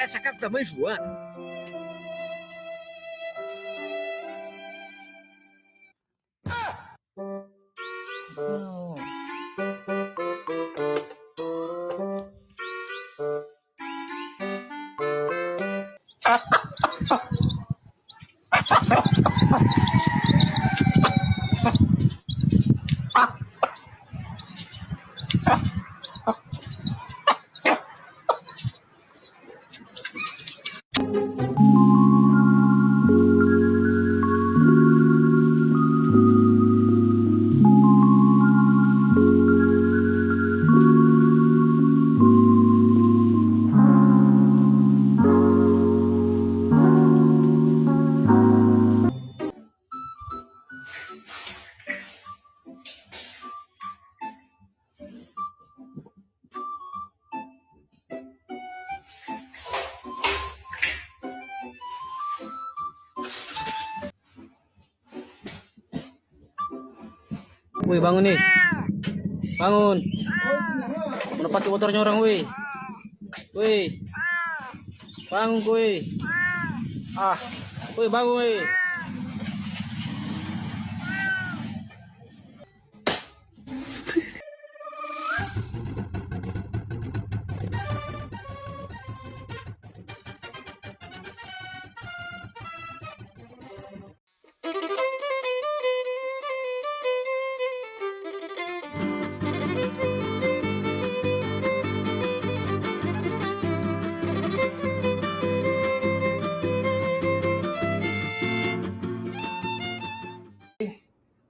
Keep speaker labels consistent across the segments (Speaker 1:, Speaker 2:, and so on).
Speaker 1: parece a casa da mãe Joana.
Speaker 2: Woi, bangun nih. Bangun. Mana pakai motornya orang, woi. Woi. Bangun, woi. Woi, bangun, woi.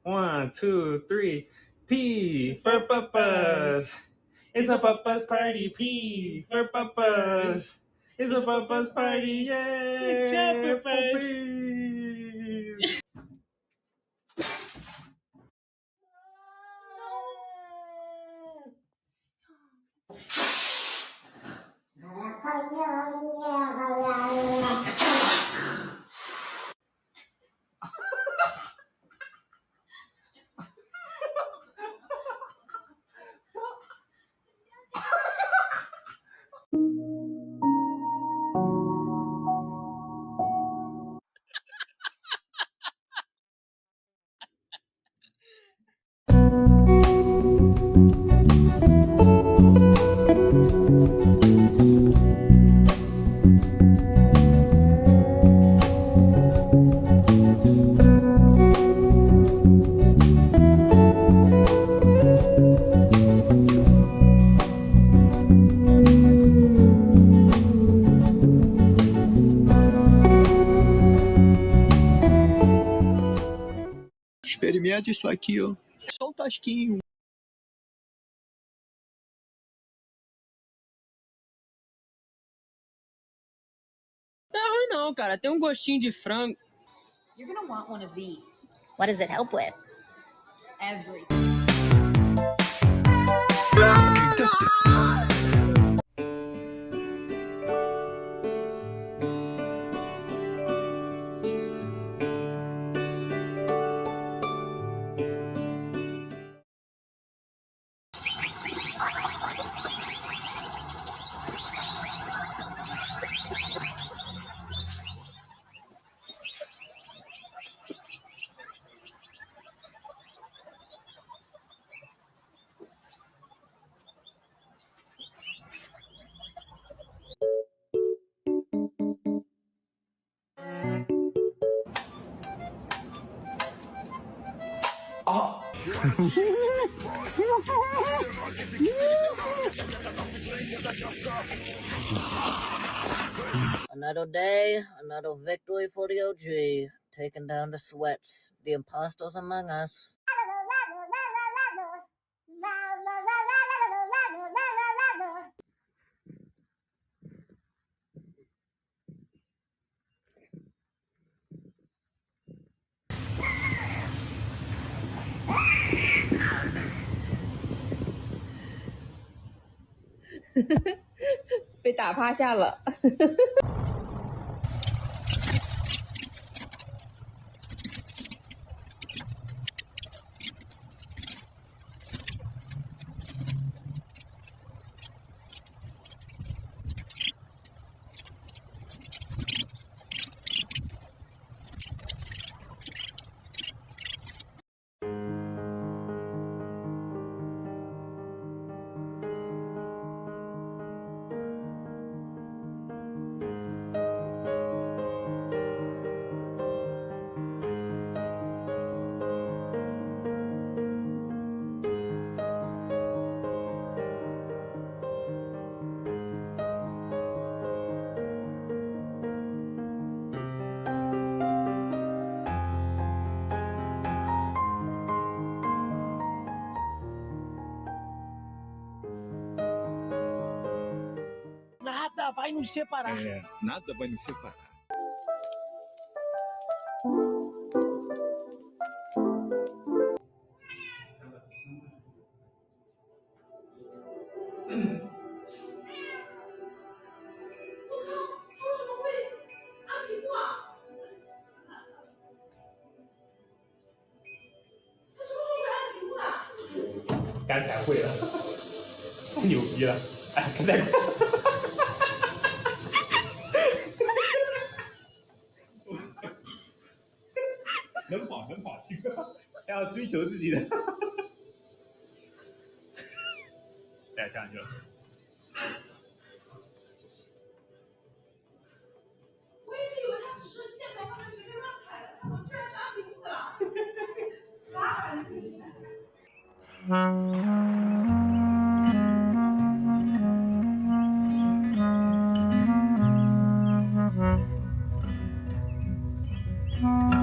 Speaker 3: One, two, three. P for Papas. It's a Papa's party. P for Papas. It's a Papa's party. Yay! Good job, Papas.
Speaker 4: Experimenta isso aqui, ó. Só um tasquinho.
Speaker 2: Não é ruim não, cara. Tem um gostinho de frango.
Speaker 5: You're gonna want one of these.
Speaker 6: What does it help with?
Speaker 5: Everything.
Speaker 6: Another day, another victory for the OG, taking down the sweats, the imposters among us.
Speaker 1: Nada vai nos separar.
Speaker 4: Nada vai nos separar.
Speaker 3: 刚才会了，太牛逼了！哎，刚才能跑，行，还要追求自己的。哎，上去了。
Speaker 7: 我一直以为他只是键盘上面随便乱踩的，他怎么居然是按屏幕的了？啥玩意儿？